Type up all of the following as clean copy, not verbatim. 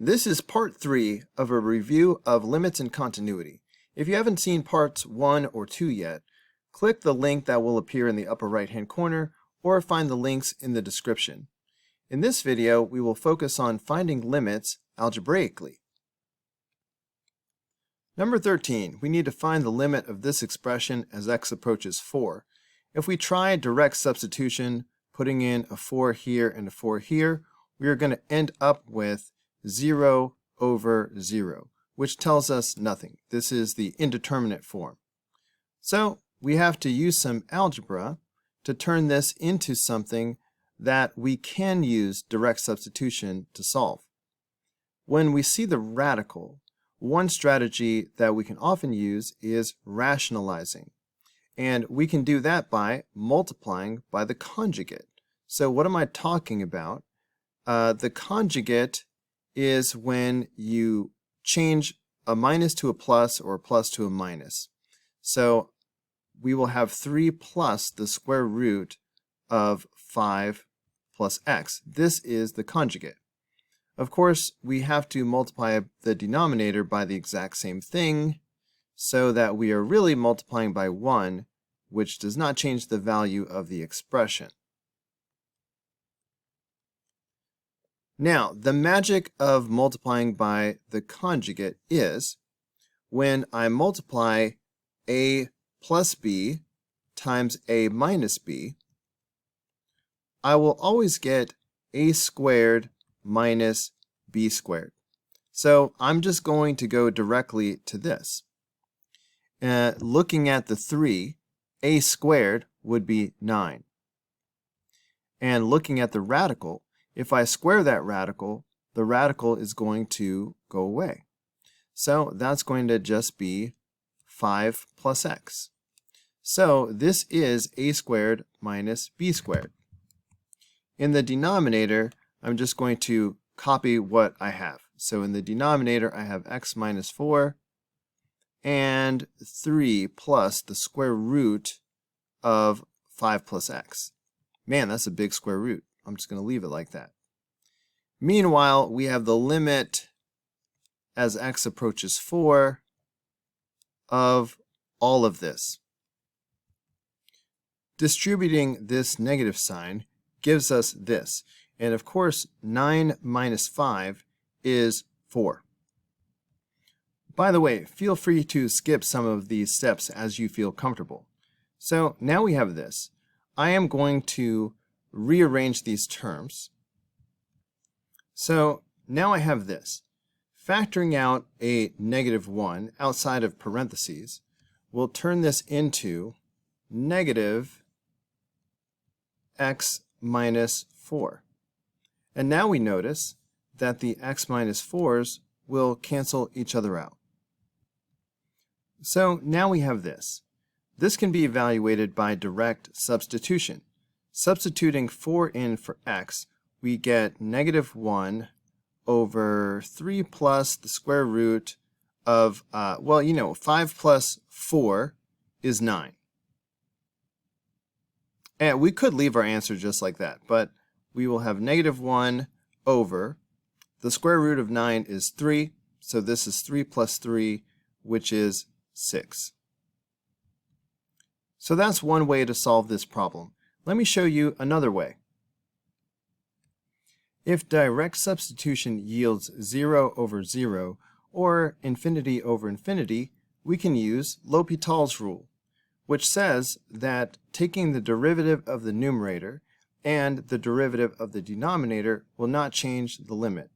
This is part 3 of a review of limits and continuity. If you haven't seen parts 1 or 2 yet, click the link that will appear in the upper right hand corner or find the links in the description. In this video, we will focus on finding limits algebraically. Number 13, we need to find the limit of this expression as x approaches 4. If we try direct substitution, putting in a 4 here and a 4 here, we are going to end up with 0 over 0, which tells us nothing. This is the indeterminate form. So we have to use some algebra to turn this into something that we can use direct substitution to solve. When we see the radical, one strategy that we can often use is rationalizing. And we can do that by multiplying by the conjugate. So what am I talking about? The conjugate is when you change a minus to a plus or a plus to a minus. So we will have 3 plus the square root of 5 plus x. This is the conjugate. Of course, we have to multiply the denominator by the exact same thing so that we are really multiplying by 1, which does not change the value of the expression. Now, the magic of multiplying by the conjugate is when I multiply a plus b times a minus b, I will always get a squared minus b squared. So I'm just going to go directly to this. Looking at the 3, a squared would be 9. And looking at the radical, if I square that radical, the radical is going to go away. So that's going to just be 5 plus x. So this is a squared minus b squared. In the denominator, I'm just going to copy what I have. So in the denominator, I have x minus 4 and 3 plus the square root of 5 plus x. Man, that's a big square root. I'm just going to leave it like that. Meanwhile, we have the limit as x approaches 4 of all of this. Distributing this negative sign gives us this. And of course, 9 minus 5 is 4. By the way, feel free to skip some of these steps as you feel comfortable. So now we have this. I am going to rearrange these terms. So now I have this. Factoring out a negative 1 outside of parentheses will turn this into negative x minus 4. And now we notice that the x minus 4s will cancel each other out. So now we have this. This can be evaluated by direct substitution. Substituting 4 in for x, we get negative 1 over 3 plus the square root of, 5 plus 4 is 9. And we could leave our answer just like that, but we will have negative 1 over, the square root of 9 is 3, so this is 3 plus 3, which is 6. So that's one way to solve this problem. Let me show you another way. If direct substitution yields 0 over 0 or infinity over infinity, we can use L'Hopital's rule, which says that taking the derivative of the numerator and the derivative of the denominator will not change the limit.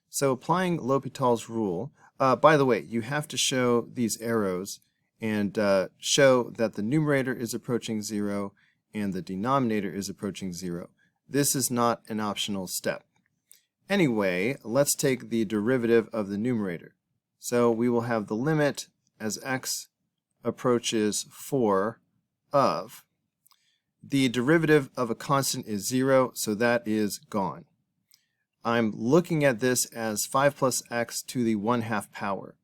So applying L'Hopital's rule, by the way, you have to show these arrows and show that the numerator is approaching 0 and the denominator is approaching 0. This is not an optional step. Anyway, let's take the derivative of the numerator. So we will have the limit as x approaches 4 of, the derivative of a constant is 0, so that is gone. I'm looking at this as 5 plus x to the 1/2 power.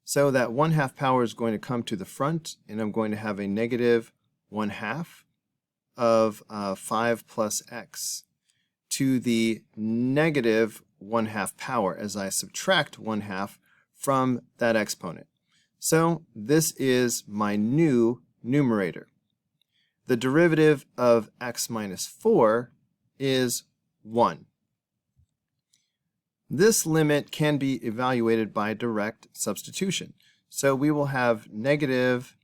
So that 1/2 power is going to come to the front, and I'm going to have a negative 1/2 of 5 plus x to the negative 1/2 power as I subtract 1/2 from that exponent. So this is my new numerator. The derivative of x minus 4 is 1. This limit can be evaluated by direct substitution. So we will have negative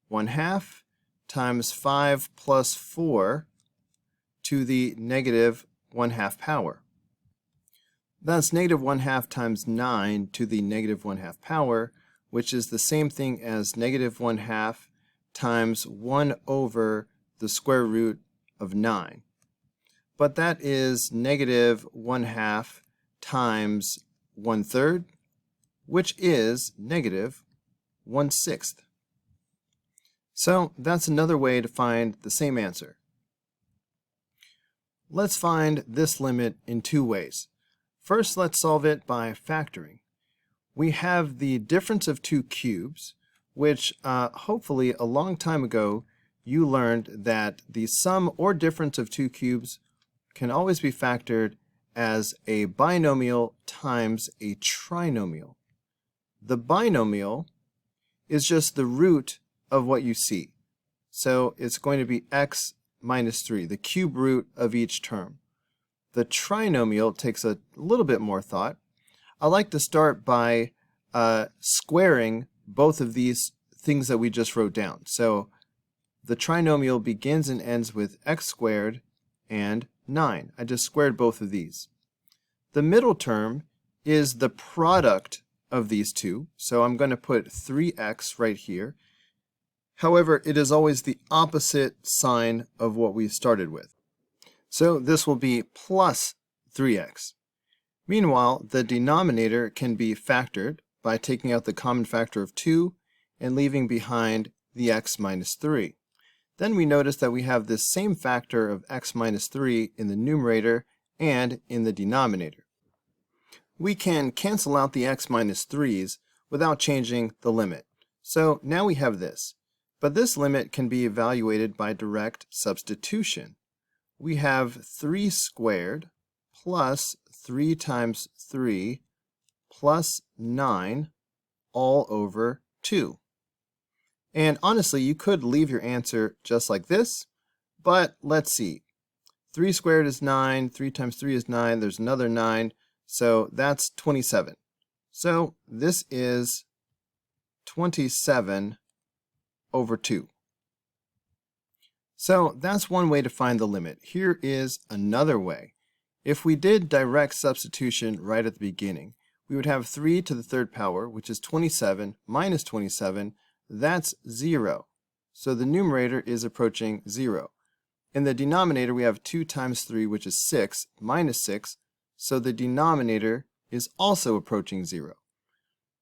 1/2 times 5 plus 4 to the negative 1/2 power. That's negative 1/2 times 9 to the negative 1/2 power, which is the same thing as negative 1/2 times 1 over the square root of 9. But that is negative 1/2 times 1/3, which is negative 1/6. So that's another way to find the same answer. Let's find this limit in two ways. First, let's solve it by factoring. We have the difference of two cubes, which hopefully a long time ago you learned that the sum or difference of two cubes can always be factored as a binomial times a trinomial. The binomial is just the root of what you see. So it's going to be x minus 3, the cube root of each term. The trinomial takes a little bit more thought. I like to start by squaring both of these things that we just wrote down. So the trinomial begins and ends with x squared and 9. I just squared both of these. The middle term is the product of these two, so I'm going to put 3x right here. However, it is always the opposite sign of what we started with. So this will be plus 3x. Meanwhile, the denominator can be factored by taking out the common factor of 2 and leaving behind the x minus 3. Then we notice that we have this same factor of x minus 3 in the numerator and in the denominator. We can cancel out the x minus 3's without changing the limit. So now we have this. But this limit can be evaluated by direct substitution. We have 3 squared plus 3 times 3 plus 9 all over 2. And honestly, you could leave your answer just like this, but let's see. 3 squared is 9, 3 times 3 is 9, there's another 9, so that's 27. So this is 27 over 2. So that's one way to find the limit. Here is another way. If we did direct substitution right at the beginning, we would have 3 to the third power, which is 27 minus 27, that's 0. So the numerator is approaching 0. In the denominator, we have 2 times 3, which is 6, minus 6, so the denominator is also approaching 0.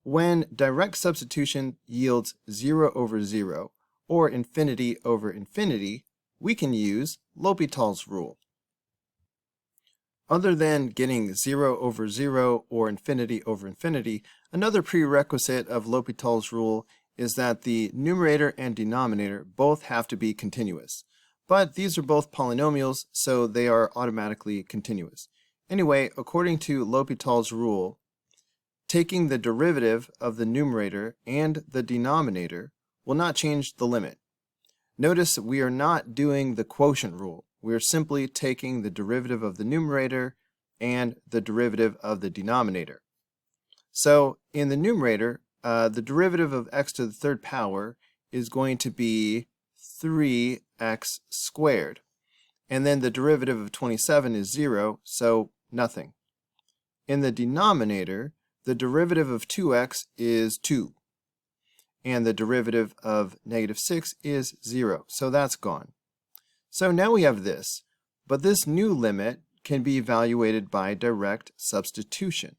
When direct substitution yields 0 over 0, or infinity over infinity, we can use L'Hopital's rule. Other than getting 0 over 0 or infinity over infinity, another prerequisite of L'Hopital's rule is that the numerator and denominator both have to be continuous. But these are both polynomials, so they are automatically continuous. Anyway, according to L'Hopital's rule, taking the derivative of the numerator and the denominator will not change the limit. Notice we are not doing the quotient rule. We are simply taking the derivative of the numerator and the derivative of the denominator. So in the numerator, the derivative of x to the third power is going to be 3x squared. And then the derivative of 27 is 0, so nothing. In the denominator, the derivative of 2x is 2. And the derivative of negative 6 is 0, so that's gone. So now we have this, but this new limit can be evaluated by direct substitution.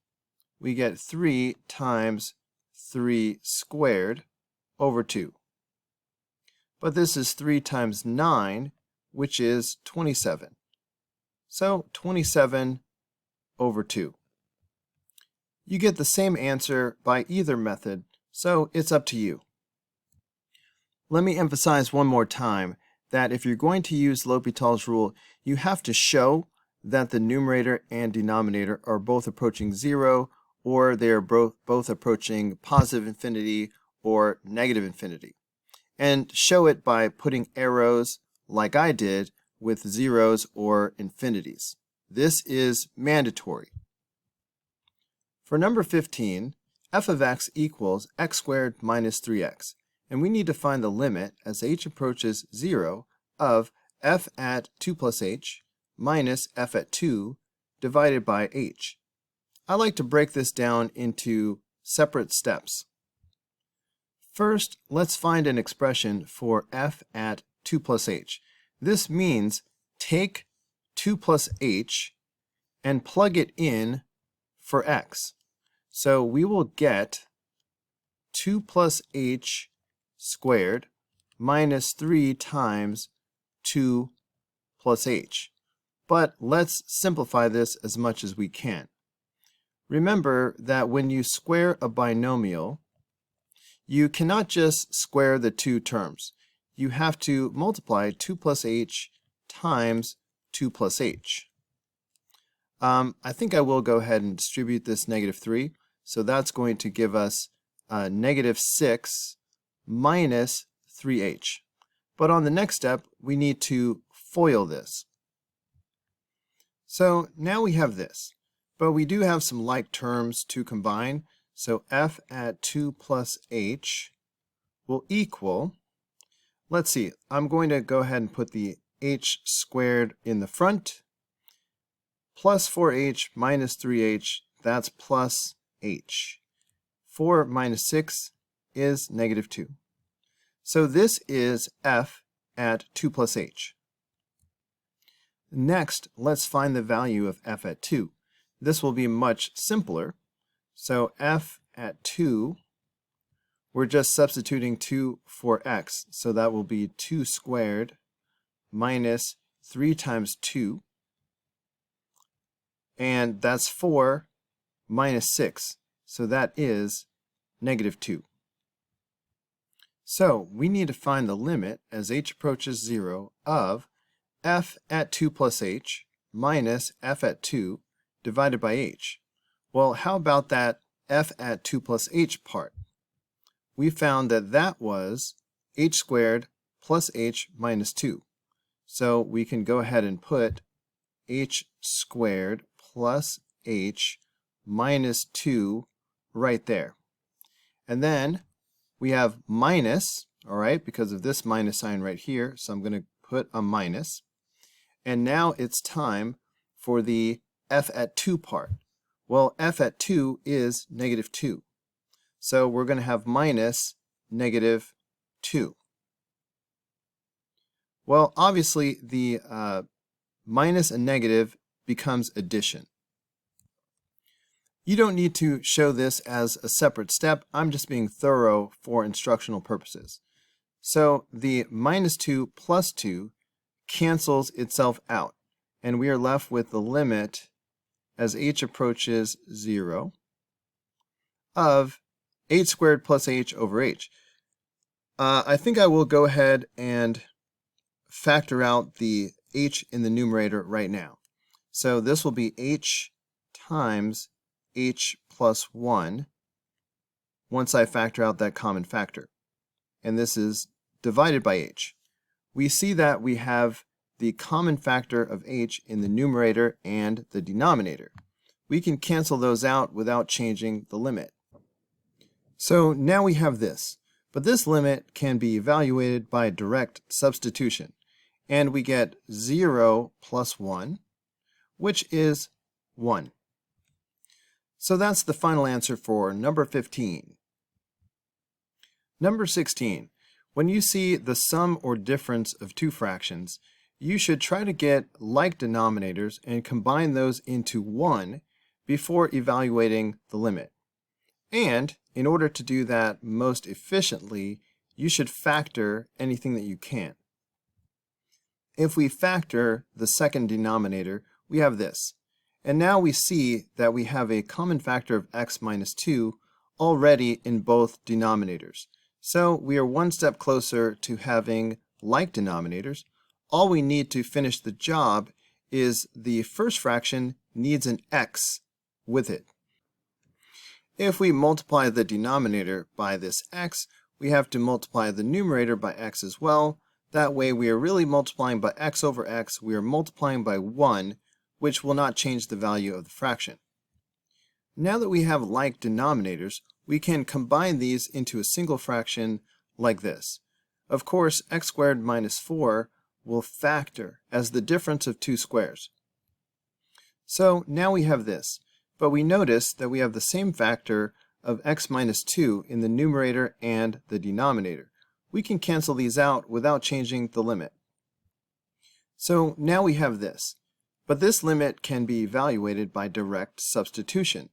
We get 3 times 3 squared over 2. But this is 3 times 9, which is 27. So 27 over 2. You get the same answer by either method, so it's up to you. Let me emphasize one more time that if you're going to use L'Hopital's rule, you have to show that the numerator and denominator are both approaching 0, or they are both approaching positive infinity or negative infinity. And show it by putting arrows, like I did, with zeros or infinities. This is mandatory. For number 15, f of x equals x squared minus 3x, and we need to find the limit as h approaches 0 of f at 2 plus h minus f at 2 divided by h. I like to break this down into separate steps. First, let's find an expression for f at 2 plus h. This means take 2 plus h and plug it in for x. So we will get 2 plus h squared minus 3 times 2 plus h. But let's simplify this as much as we can. Remember that when you square a binomial, you cannot just square the two terms. You have to multiply 2 plus h times 2 plus h. I think I will go ahead and distribute this negative 3. So that's going to give us negative 6 minus 3h. But on the next step, we need to FOIL this. So now we have this. But we do have some like terms to combine. So f at 2 plus h will equal, let's see, I'm going to go ahead and put the h squared in the front, plus 4h minus 3h, that's plus h. 4 minus 6 is negative 2. So this is f at 2 plus h. Next, let's find the value of f at 2. This will be much simpler. So f at 2, we're just substituting 2 for x. So that will be 2 squared minus 3 times 2. And that's 4 minus 6. So that is negative 2. So we need to find the limit as h approaches 0 of f at 2 plus h minus f at 2 divided by h. Well, how about that f at 2 plus h part? We found that that was h squared plus h minus 2. So we can go ahead and put h squared plus h minus 2 right there. And then we have minus, all right, because of this minus sign right here. So I'm going to put a minus. And now it's time for the f at 2 part. Well, f at 2 is negative 2. So we're going to have minus negative 2. Well, obviously the minus and negative becomes addition. You don't need to show this as a separate step. I'm just being thorough for instructional purposes. So the minus 2 plus 2 cancels itself out, and we are left with the limit as h approaches 0 of h squared plus h over h. I think I will go ahead and factor out the h in the numerator right now. So this will be h times h plus 1 once I factor out that common factor. And this is divided by h. We see that we have the common factor of h in the numerator and the denominator. We can cancel those out without changing the limit. So now we have this, but this limit can be evaluated by direct substitution, and we get 0 plus 1, which is 1. So that's the final answer for number 15. Number 16. When you see the sum or difference of two fractions, you should try to get like denominators and combine those into 1 before evaluating the limit. And in order to do that most efficiently, you should factor anything that you can. If we factor the second denominator, we have this. And now we see that we have a common factor of x minus 2 already in both denominators. So we are one step closer to having like denominators. All we need to finish the job is the first fraction needs an x with it. If we multiply the denominator by this x, we have to multiply the numerator by x as well. That way we are really multiplying by x over x. We are multiplying by 1, which will not change the value of the fraction. Now that we have like denominators, we can combine these into a single fraction like this. Of course, x squared minus 4 will factor as the difference of two squares. So now we have this, but we notice that we have the same factor of x minus 2 in the numerator and the denominator. We can cancel these out without changing the limit. So now we have this, but this limit can be evaluated by direct substitution.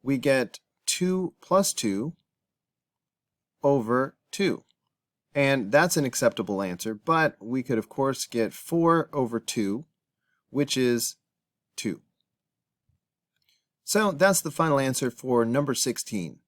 We get 2 plus 2 over 2. And that's an acceptable answer, but we could of course get 4 over 2, which is 2. So that's the final answer for number 16.